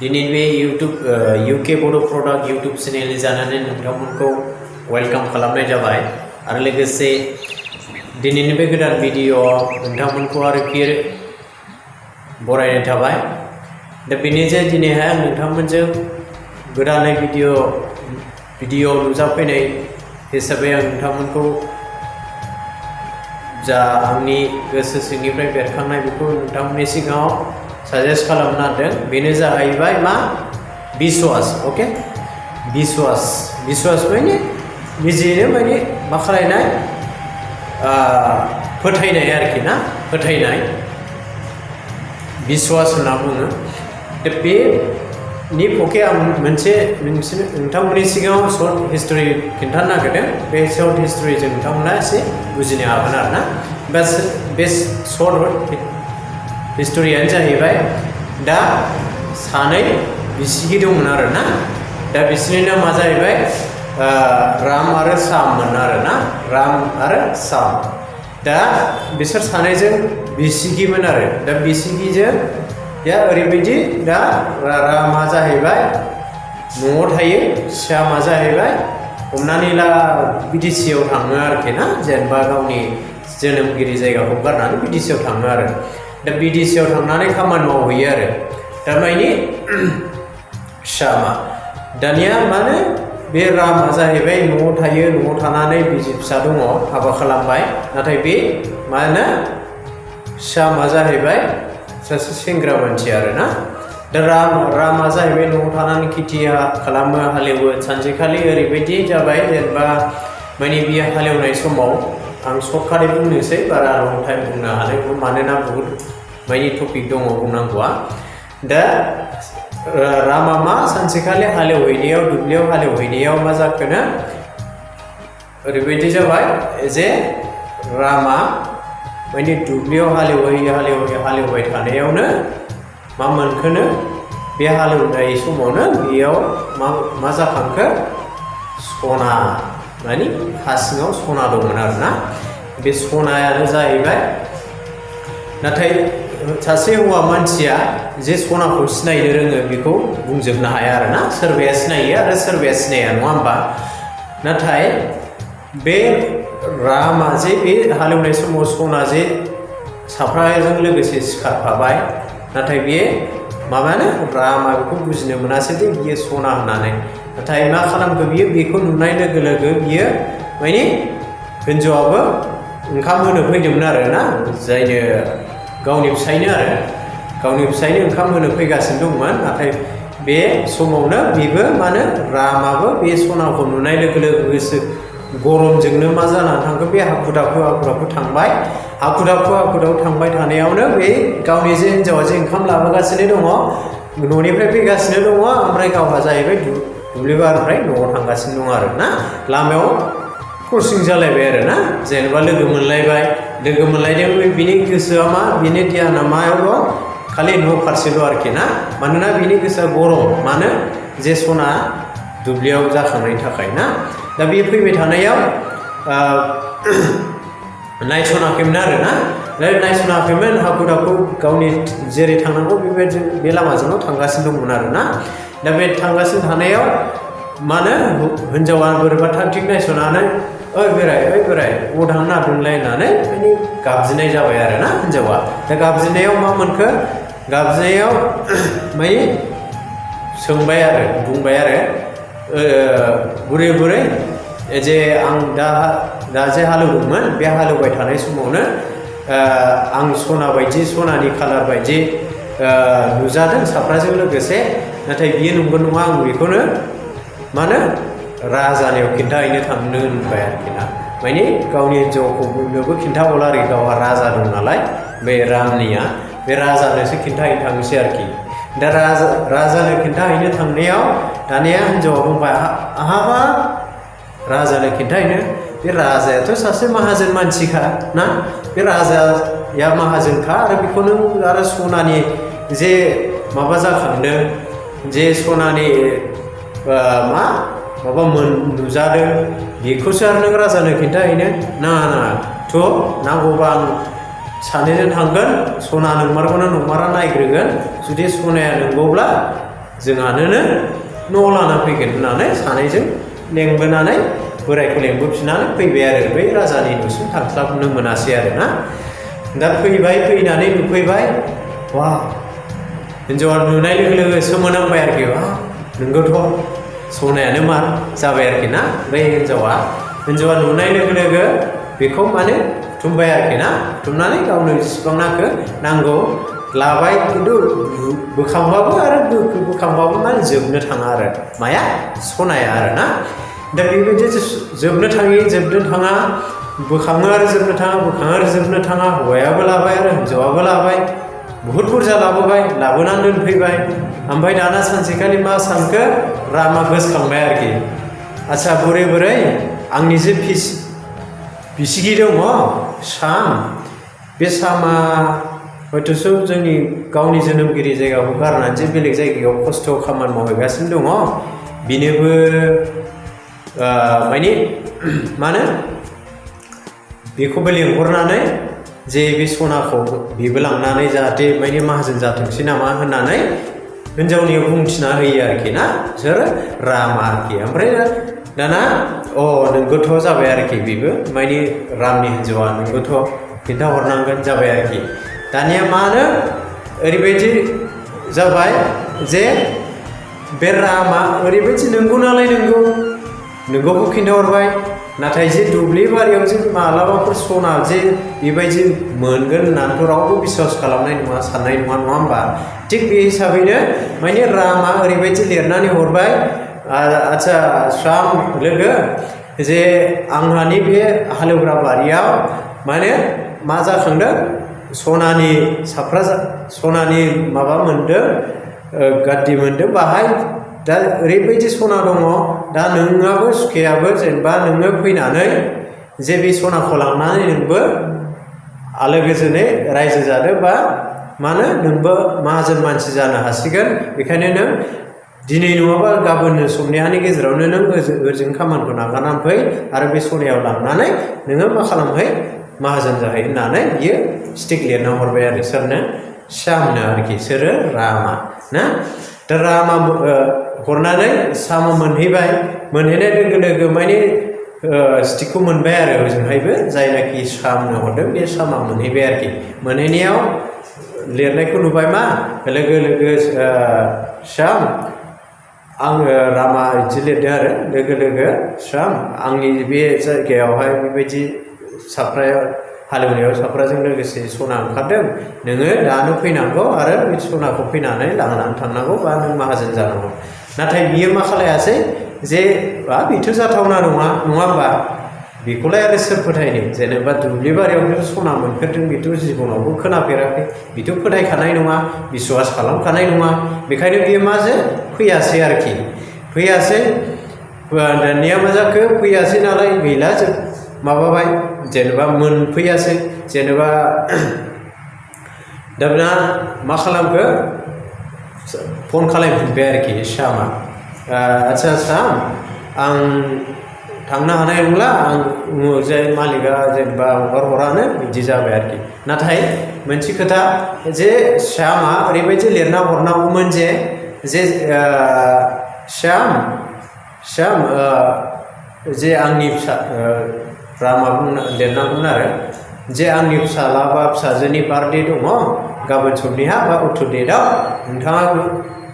दिनै बे UK बड' प्रडाक्ट यूट्यूब चेनेल जानानै नोंथांमोनखौ वेलकाम खालामनाय जाबाय आरो लोगोसे दिनैनि बे गोदान भिडिअ नोंथांमोनखौ आरो फिर बरायनाय थाबाय दा बेनि जे दिनैहाय आं नोंथांमोनजों गोदानै भिडिअ नुजाफैनाय हिसाबै आं नोंथांमोनखौ जा आंनि गोसो सिंनिफ्राय बेरखांनाय बेखौ नोंथांमोननि सिगाङाव सजेस्ट खालामना होदों बेनो जाहैबाय मा विश्वास ओके विश्वास माने निजेनो माने मा खालायनाय फोथायनाय आरोखि ना फोथायनाय विश्वास होनना बुङो दा बेनि पके आं मोनसे नोंथांमोननि सिगाङाव सर्ट हिस्टरि खिन्थानो नागिरदों बे सर्ट हिस्टरिजों नोंथांमोना एसे बुजिनो हागोन आरो ना बे सर्ट हिस्टरियानो जाहैबाय दा सानै बिसिगि दंमोन आरो ना दा बिसोरनि नामा जाहैबाय राम आरो साममोन आरो ना राम आरो साम दा बिसोर सानैजों बिसिगिमोन आरो दा बिसिगिजों या ओरैबायदि दा रामा जाहैबाय न'आव थायो सामा जाहैबाय हमनानै ला बिदेसियाव थाङो आरोखि ना जेनेबा गावनि जोनोमगिरि जायगाखौ गारनानै बिदेसियाव थाङो आरो दा बिदेसियाव थांनानै खामानि मावहैयो आरो थारमानि सामा दानिया माने बे रामा जाहैबाय न'आव थायो न'आव थानानै बिसि फिसा दङ हाबा खालामबाय नाथाय बे मा होनो सामा जाहैबाय सासे सेंग्रा मानसि आरो ना दा रामा जाहैबाय न'आव थानानै खेथि खालामो हालेवो सानसेखालि ओरैबायदि जाबाय जेनेबा माने बियो हालेवनाय समाव आं सर्टकाटै बुंनोसै बारा लं टाइम बुंनो हानाय मानोना बहुद माने टपिक दङ बुंनांगौआ दा रामा मा सानसेखालि हालेवहैनायाव दुब्लियाव हालेवहैनायाव मा जाखोनो ओरैबायदि जाबाय जे रामा माने दुब्लियाव हालेवबाय थानायावनो मा मोनखोनो बे हालेवनाय समावनो बेयाव मा जाखांखो सना माने हा सिङाव सना दंमोन आरो ना बे सनायानो जाहैबाय नाथाय सासे हौवा मानसिया जे सनाखौ सिनायनो रोङो बेखौ बुंजोबनो हाया आरो ना सोरबाया सिनायो आरो सोरबाया सिनाया नङा होमबा नाथाय बे रामा जे बे हालेवनाय समाव सना जे साफ्राजों लोगोसे सिखारफाबाय नाथाय बे माबानो रामा बेखौ बुजिनो मोनासै दे बियो सना होननानै नाथाय मा खालामखो बियो बेखौ नुनाय लोगो लोगो बियो माने हिन्जावाबो ओंखाम होनो फैदोंमोन आरो ना जायनो गावनि फिसायनो ओंखाम होनो फैगासिनो दंमोन नाथाय बे समावनो बेबो मानो रामाबो बे सनाखौ नुनाय लोगो लोगो गोसो गरमजोंनो मा जानानै थांखो बे हाखु दाखु थांबाय हाखु दाखु थांबाय थानायावनो बे गावनि जे हिन्जावा जे ओंखाम लाबोगासिनो दङ न'निफ्राय फैगासिनो दङ ओमफ्राय गावहा जाहैबाय दुब्लि बारिनिफ्राय न'आव थांगासिनो दङ आरो ना लामायाव क्रसिं जालायबाय आरो ना जेनेबा लोगो मोनलायदों बिनि गोसोआ मा बिनि ध्याना मायाव दं खालि न' फारसेल' आरोखि ना मानोना बिनि गोसोआ गरम मानो जे सना दुब्लियाव जाखांनायनि थाखाय ना दा बे फैबाय थानायाव नायसनाखैमोन आरो ना नायसनाखैमोन हाखु दाखु गावनि जेरै थांनांगौ बेबायदि बे लामाजोंनो थांगासिनो दंमोन आरो ना दा बे थांगासिनो थानायाव मानो हिन्जावा बोरैबा थाग थिग नायसनानै ओइ बोराय अबाव थांनो नागिरदोंलाय होननानै माने गाबज्रिनाय जाबाय आरो ना हिन्जावा दा गाबज्रिनायाव मा मोनखो गाबज्रिनायाव माने सोंबाय आरो बुंबाय आरो बुरै जे आं दा जे हालेवदोंमोन बे हालेवबाय थानाय समावनो आं सनानि खालार बायदि नुजादों साफ्राजों लोगोसे नाथाय बियो नंगौ नङा आं बेखौनो मानो राजानियाव खिन्थाहैनो थांनो होनबाय आरोखि ना माने गावनि हिन्जावखौ बयनोबो खिन्थाहरला आरोखि गावहा राजा दं नालाय बे रामनिया बे राजानोसो खिन्थाहैनो थांनोसै आरोखि दा राजानो खिन्थाहैनो थांनायाव दानिया हिन्जावा बुंबाय आहाबा राजानो खिन्थाहैनो बे राजायाथ' सासे माहाजोन मानसिखा ना बे राजाया माहाजोनखा आरो बेखौनो आरो सनानि जे माबा जाखांदों जे सनानि माबा नुजादों बेखौसो आरो नों राजानो खिन्थाहैनो नाङा थ' नांगौबा आं सानैजों थांगोन सना नंमारगौना नंमारा नायग्रोगोन जुदि सनाया नंगौब्ला जोंहानोनो न'आव लाना फैगोन होननानै सानैजों लेंबोनानै बोरायखौ लेंबोफिननानै फैबाय आरो बै राजानि न'सिम थांस्लाबनो मोनासै आरो ना। दा फैबाय, फैनानै नुफैबाय, वा हिन्जावा नुनाय लोगो लोगो सोमोनांबाय आरोखि, वा नोंगौथ' सनायानो मार जाबाय आरोखि ना। बै हिन्जावा नुनाय लोगो लोगो बेखौ माने बुथुमबाय आरोखि ना। बुथुमनानै गावनो जेसेबां नांगौ लाबाय, खिन्थु बोखांबाबो आरो बोखांबाबो माने जोबनो थाङा आरो माया सनाया आरो ना। दा बेबायदि जोबनो थाङा, बोखाङो आरो जोबनो थाङा, बोखाङो आरो जोबनो थाङा। हौवायाबो लाबाय आरो हिन्जावाबो लाबाय, बुहुत बुरजा लाबोबाय, लाबोनानै दोनफैबाय। ओमफ्राय दाना सानसेखालि मा सानखो, रामा गोसोखांबाय आरोखि, आच्छा बुरै आंनि जे बिसिगि दङ साम, बे सामा हयथ'सो जोंनि गावनि जोनोमगिरि जायगाखौ गारनानै जे बेलेग जायगायाव खस्थ' खामानि मावहैगासिनो दङ, बिनोबो माने मा होनो बेखौबो लेंहरनानै जे बे सनाखौ बेबो लांनानै जाहाथे माने माहाजोन जाथोंसै नामा होननानै हिन्जावनियाव बुंथिना होयो आरोखि ना, सोर रामा आरोखि। ओमफ्राय दाना नोंगौथ' जाबाय आरोखि, बेबो माने रामनि हिन्जावा नोंगौथ' खिन्थाहरनांगोन जाबाय आरोखि। दानिया मा होनो ओरैबायदि जाबाय जे बे रामा ओरैबायदि नंगौ नालाय नोंगौखौ खिन्थाहरबाय, नाथाय जे दुब्लि बारियाव जे मालाबाफोर सना जे बेबायदि मोनगोन होननानैथ' रावबो बिश्वास खालामनाय नङा, साननाय नङा होमबा। थिग बे हिसाबैनो माने रामा ओरैबायदि लिरनानै हरबाय, आच्छा स्राम लोगो, जे आंहानि बे हालेवग्रा बारियाव माने मा जाखांदों, सनानि माबा मोनदों, गाद्दि मोनदों बाहाय। दा ओरैबायदि सना दङ, दा नोंहाबो सुखेयाबो जेनेबा नोङो फैनानै जे बे सनाखौ लांनानै नोंबो आलो गोजोनै रायजो जादो, बा मा होनो नोंबो माहाजोन मानसि जानो हासिगोन। बेखायनो नों दिनै नङाबा गाबोन समनिहानि गेजेरावनो नों ओजों खामानिखौ नागारनानै फै, आरो बे सनायाव लांनानै नोङो मा खालामहै, माहाजोन जाहै होननानै बियो स्टिक लिरना हरबाय आरो सोरनो, श्यामनो आरोखि, सोरो रामा ना। दा रामा हरनानै सामा मोनहैबाय, मोनहैनाय लोगो लोगो माने स्टिकखौ मोनबाय आरो ओजोंहायबो, जायनाखि श्यामनो हरदों बे श्यामा मोनहैबाय आरोखि। मोनहैनायाव लिरनायखौ नुबाय, मा लोगो श्याम, आङो रामा बिदि लिरदों आरो, लोगो श्याम, आंनि बे जायगायावहाय बेबायदि साफ्राया हालेवनायाव साफ्राजों लोगोसे सना ओंखारदों, नोङो दानो फैनांगौ आरो बे सनाखौ फैनानै लांनानै थांनांगौ, बा नों माहाजोन जानांगौ। नाथाय बियो मा खालायासै, जे बेथ' जाथावना नङा होमबा, बेखौलाय आरो सोर फोथायनो, जेनेबा दुब्लि बारियाव सना मोनफेरदों, बेथ' जिबनावबो खोनाफेराखै, बेथ' फोथायखानाय नङा, बिश्वास खालामखानाय नङा। बेखायनो बियो माजे फैयासै आरोखि, फैयासै। दानिया मा जाखो, फैयासै नालाय गैला, माबाबाय जेनेबा मोनफैयासै, जेनेबा दाना मा खालामखो, फन खालामफिनबाय आरोखि श्यामा, आच्छा श्याम, आं थांनो हानाय नंला, आं जाय मालिकआ जेनेबा हरानो बिदि जाबाय आरोखि। नाथाय मोनसे खोथा, जे श्यामा ओरैबायदि लिरना हरनांगौमोन जे श्याम जे आंनि फिसा, रामा लिरनांगौमोन आरो, जे आंनि फिसाला बा फिसाजोनि बार्थडे दङ गाबोन समनिहा बा अक्ट' डेटआव, नोंथाङा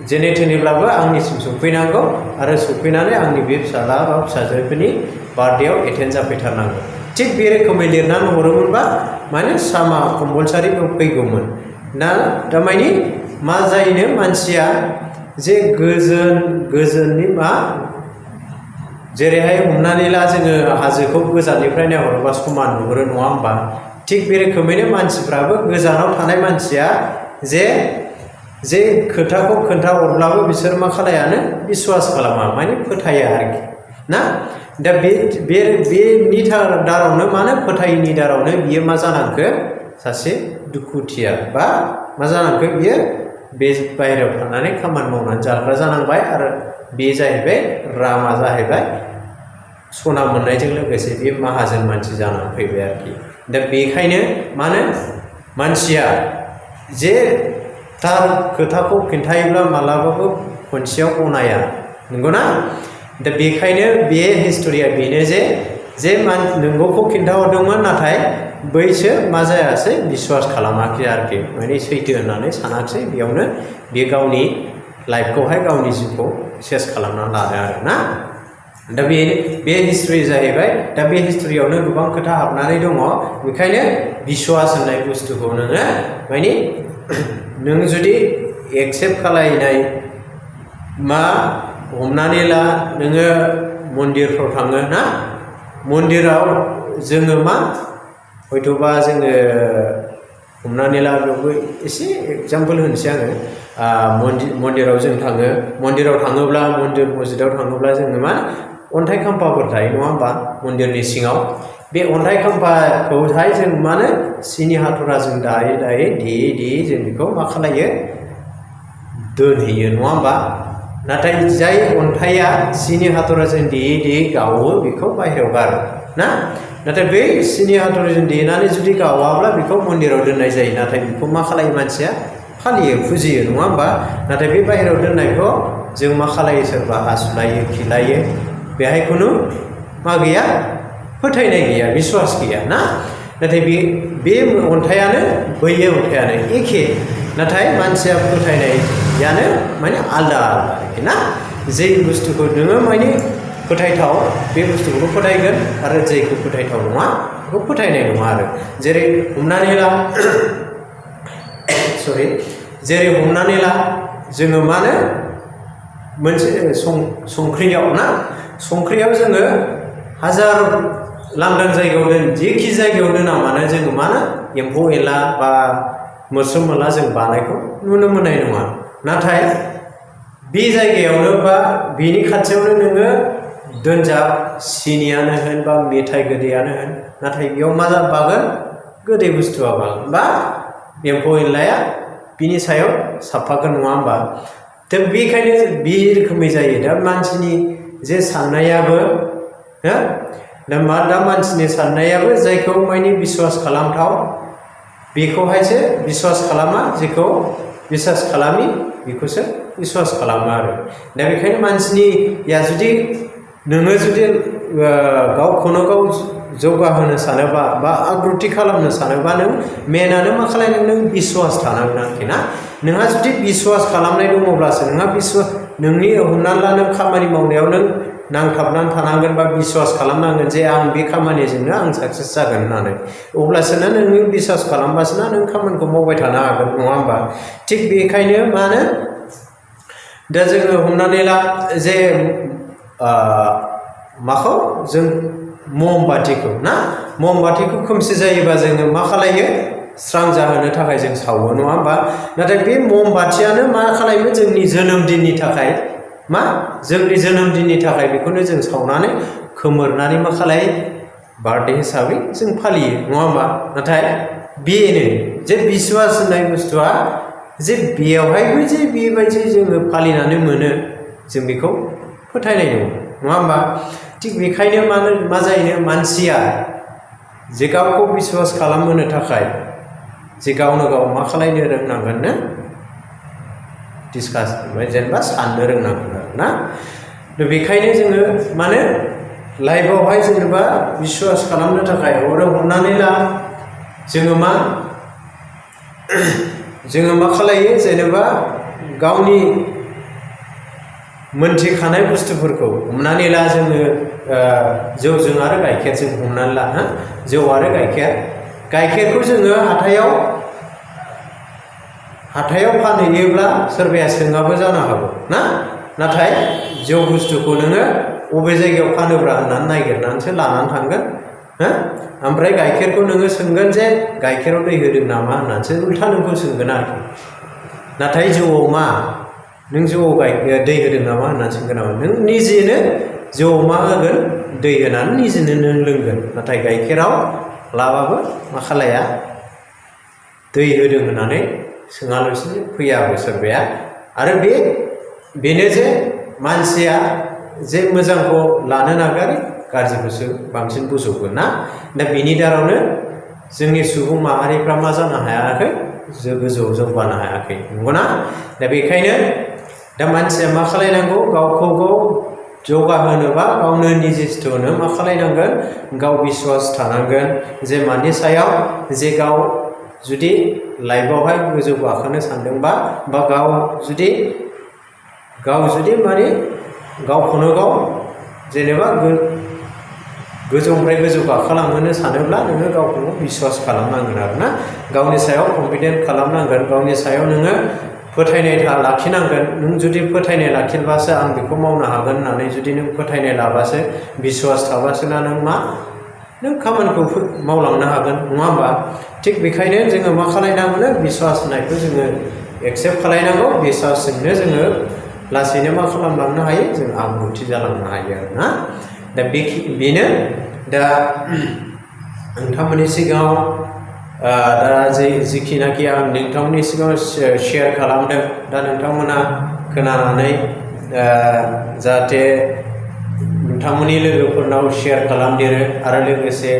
जेने थेनेब्लाबो आंनिसिम सफैनांगौ, आरो सफैनानै आंनि बे फिसाला बा फिसाजोफोरनि बार्थडेआव एटेन्ड जाफैथारनांगौ। थिग बे रोखोमै लिरनानै हरोमोनबा माने श्यामा कम्पालसारि फैगौमोन ना। थारमाने मा जायोनो, मानसिया जे गोजोननि मा, जेरैहाय हमनानै ला जोङो हाजोखौ गोजाननिफ्राय नायहरोबा समान नुहुरो नङा होमबा, थिग बे रोखोमैनो मानसिफ्राबो गोजानाव थानाय मानसिया जे खोथाखौ खोन्थाहरब्लाबो बिसोर मा खालायानो, बिश्वास खालामा, माने फोथाया आरोखि ना। दा बेनि दारावनो, मानो फोथायैनि दारावनो बियो मा जानांखो, सासे दुखुथिया, बा मा जानांखो बियो, बे बाहेरायाव थानानै खामानि मावनानै जाग्रा जानांबाय। आरो बे जाहैबाय रामा जाहैबाय सना मोननायजों लोगोसे बे माहाजोन मानसि जानानै फैबाय आरोखि। दा बेखायनो मानो मानसिया जे थार खोथाखौ खिन्थायोब्ला मालाबाबो खनसेयाव गनाया नंगौना दा बेखायनो बे हिस्टरिया बेनो जे नंगौखौ खिन्थाहरदोंमोन नाथाय बैसो मा जायासै बिश्वास खालामाखै आरोखि माने सैथो होननानै सानाखिसै बेयावनो बे गावनि लाइफखौहाय गावनि जिउखौ सेस खालामनानै लादों आरो ना दा बे हिस्टरि जाहैबाय दा बे हिस्टरियावनो गोबां खोथा हाबनानै दङ बेखायनो बिश्वास होननाय बुस्थुखौ नोङो माने नों जुदि एक्सेप्ट खालायनाय मा हमनानै ला नोङो मन्दिरफ्राव थाङो ना मन्दिराव जोङो मा हयथ'बा जोङो हमनानै ला बेयावबो एसे एग्जाम्पल होनोसै आङो मन्दिराव जों थाङो मन्दिराव थाङोब्ला मन्दिर मस्जिदाव थाङोब्ला जोङो मा अन्थाइ खाम्फाफोर थायो नङा होमबा मन्दिरनि सिङाव बे अन्थाइ खाम्फाखौहाय जों मानो सिनि हाथराजों दायै दायै देयै जों बेखौ मा खालायो दोनहैयो नङा होमबा नाथाय जाय अन्थाइया सिनि हाथराजों देयै गावो बेखौ बाहेरायाव गारो ना नाथाय बै सिनि हाथरजों देनानै जुदि गावाब्ला बेखौ मन्दिराव दोननाय जायो नाथाय बेखौ मा खालायो मानसिया फालियो फुजियो नङा होमबा नाथाय बे बाहेरायाव दोननायखौ जों मा खालायो सोरबा हासुलायो खिलायो बेहाय खुनु मा गैया फोथायनाय गैया बिश्वास गैया ना नाथाय बे अन्थाइयानो बैयो अन्थाइयानो एखे नाथाय मानसिया फोथायनायानो माने आलदा आरोखि ना जे बुस्थुखौ नोङो माने फोथायथाव बे बुस्थुखौ फोथायगोन आरो जेखौ फोथायथाव नङा बेखौ फोथायनाय नङा आरो जेरै हमनानै ला जेरै हमनानै ला जोङो मा होनो मोनसे संख्रियाव ना संख्रियाव जोङो हाजार लांदां जायगायाव दोन जेखि जायगायाव दोना मानो जोङो मा होनो एम्फौ एनला बा मोस्रोम मोनला जों बानायखौ नुनो मोननाय नङा नाथाय बे जायगायावनो बा बेनि खाथियावनो नोङो दोनजाब सिनियानो होन बा मेथाइ गोदैयानो होन नाथाय बेयाव मा बागोन गोदै बुस्थुआ बागोन बा एम्फौ एनलाया बिनि सायाव साबफागोन नङा होमबा दा बेखायनो बे रोखोमै जायो दा मानसिनि जे साननायाबो दा मानसिनि साननायाबो जायखौ माने बिश्वास खालामथाव बेखौहायसो बिश्वास खालामा जेखौ बिश्वास खालामि बेखौसो बिश्वास खालामो आरो दा बेखायनो मानसिनिया जुदि नोङो जुदि गावखौनो गाव जौगाहोनो सानोबा बा आब्रुथि खालामनो सानोबा नों मेनानो मा खालामनांगोन नों बिश्वास थानांगोन आरोखि ना नोंहा जुदि बिश्वास खालामनाय दङब्लासो नोंहा नोंनि हमनानै ला नों खामानि मावनायाव नों नांथाबनानै थानांगोन बा बिश्वास खालामनांगोन जे आं बे खामानिजोंनो आं साक्सेस जागोन होननानै अब्लासो नों बिश्वास खालामबासो नों खामानिखौ मावबाय थानो हागोन नङा होमबा थिग बेखायनो मा होनो दा जोङो हमनानै ला जे माखौ जों ममबाथिखौ ना ममबाथिखौ खोमसि जायोबा जोङो मा खालायो स्रां जाहोनो थाखाय जों सावो नङा होमबा नाथाय बे ममबाथियानो मा खालामो जोंनि जोनोम दिननि थाखाय मा जोंनि जोनोम दिननि थाखाय बेखौनो जों सावनानै खोमोरनानै मा खालायो बार्थडे हिसाबै जों फालियो नङा होमबा नाथाय बेनो जे बिश्वास होननाय बुस्थुआ जे बेयावहायबो जे बेबायदि जोङो फालिनानै मोनो जों बेखौ फोथायनाय दङ नङा होमबा थिग बेखायनो मा जायो मानसिया जे गावखौ बिश्वास खालामहोनो थाखाय जे गावनो गाव मा खालामनो रोंनांगोन नो डिसकास जेनेबा साननो रोंनांगोन आरो ना बेखायनो जोङो माने लाइफआवहाय जेनेबा बिश्वास खालामनो थाखाय हमनानै ला जोङो मा खालायो जेनेबा गावनि मोनथिखानाय बुस्थुफोरखौ हमनानै ला जोङो जौजों आरो गाइखेरजों हमनानै ला जौ आरो गाइखेरखौ जोङो हाथायाव फानहैयोब्ला सोरबाया सोङाबो जानो हागौ ना नाथाय जौ बुस्थुखौ नोङो बबे जायगायाव फानोब्रा होननानै नागिरनानैसो लानानै थांगोन ओमफ्राय गाइखेरखौ नोङो सोंगोन जे गाइखेराव दै होदों नामा होननानैसो उल्था नोंखौ सोंगोन आरोखि नाथाय जौआव मा नों जौआव दै होदों नामा होननानै सोंगोन नामा नों निजेनो जौआव मा होगोन दै होनानै निजेनो नों लोंगोन नाथाय गाइखेराव लाबाबो मा खालाया दै होदों होननानै सोङालासिनो फैयाबो सोरबाया आरो बेनो जे मानसिया जे मोजांखौ लानो नागारो गाज्रिखौसो बांसिन बोजबगोन ना दा बेनि दारावनो जोंनि सुबुं माहारिफ्रा मा जानो हायाखै गोजौआव जौगानो हायाखै नंगौना दा बेखायनो दा मानसिया मा खालायनांगौ गावखौ गाव जौगाहोनोबा गावनो निजिस्थ'नो मा खालायनांगोन गाव बिश्वास थानांगोन जे मानि सायाव जे गाव जुदि लाइफआवहाय गोजौ गाखोनो सानदोंबा बा गाव जुदि माने गावखौनो गाव जेनेबा गोजौनिफ्राय गोजौ गाखोलांहोनो सानोब्ला नोङो गावखौ बिश्वास खालामनांगोन आरोना गावनि सायाव कनफिडेन्ट खालामनांगोन गावनि सायाव नोङो फोथायनाय लाखिनांगोन नों जुदि फोथायनाय लाखिबासो आं बेखौ मावनो हागोन होननानै जुदि नों फोथायनाय लाबासो बिश्वास थाबासो ना नों खामानिखौ मावलांनो हागोन नङा होमबा थिग बेखायनो जोङो मा खालायनांगौ बिश्वास होननायखौ जोङो एक्सेप्ट खालायनांगौ बिश्वासजोंनो जोङो लासैनो मा खालामलांनो हायो जों आब्रुथि जालांनो हायो आरोना दा बेनो दा नोंथांमोननि सिगाङाव दा जिखिनाखि आं नोंथांमोननि सिगाङाव शेयार खालामदों दा नोंथांमोना खोनानानै जाहाथे नोंथांमोननि लोगोफोरनाव शेयार खालामदेरो आरो लोगोसे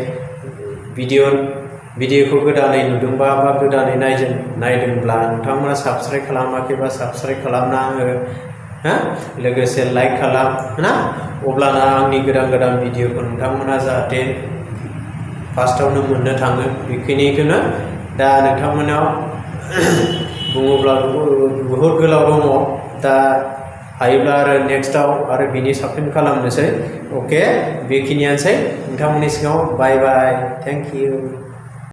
भिडिअखौ गोदानै नुदोंबा बा गोदानै नायदोंब्ला नोंथांमोना साबस्क्राइब खालामाखैबा साबस्क्राइब खालामना हो लोगोसे लाइक खालाम ना अब्लाना आंनि गोदान भिडिअखौ नोंथांमोना जाहाथे फार्स्टआवनो मोननो थाङो बेखिनिखौनो दा नोंथांमोनाव बुङोब्ला बहुद गोलाव दङ दा हायोब्ला आरो नेक्स्टआव आरो बिनि साबसिन खालामनोसै अके बेखिनियानोसै नोंथांमोननि सिगाङाव बाय बाय थेंक इउ